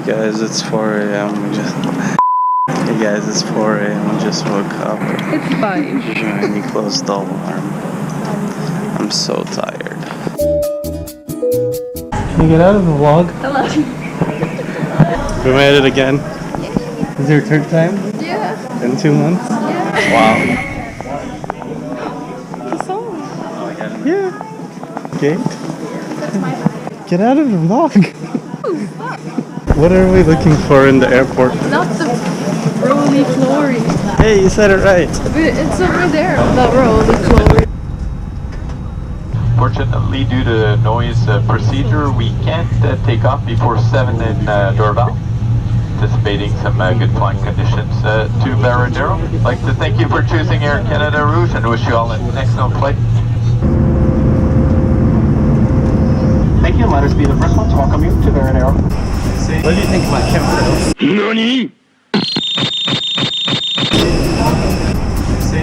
Hey guys, it's 4 a.m. Hey guys, it's 4 a.m. We just woke up. It's 5. And you closed the alarm. I'm so tired. Can you get out of the vlog? Hello. We made it again. Is your third time? Yeah. In 2 months? Yeah. Wow. The song. Yeah. Gate? Get out of the vlog. What are we looking for in the airport? Not the roly flory. Hey, you said it right. It's over there, the roly flory. Fortunately, due to noise procedure, we can't take off before 7 in Dorval. Anticipating some good flying conditions to VARADERO. I'd like to thank you for choosing Air Canada Rouge and wish you all an excellent flight. Thank you, let us be the first one to welcome you to VARADERO. What do you think about chemtrails? NANI?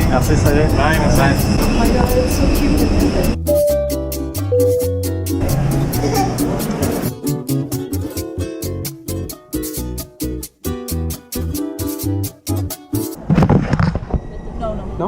Merci, salut. Bye, bye. Oh my god, it's so cute. No?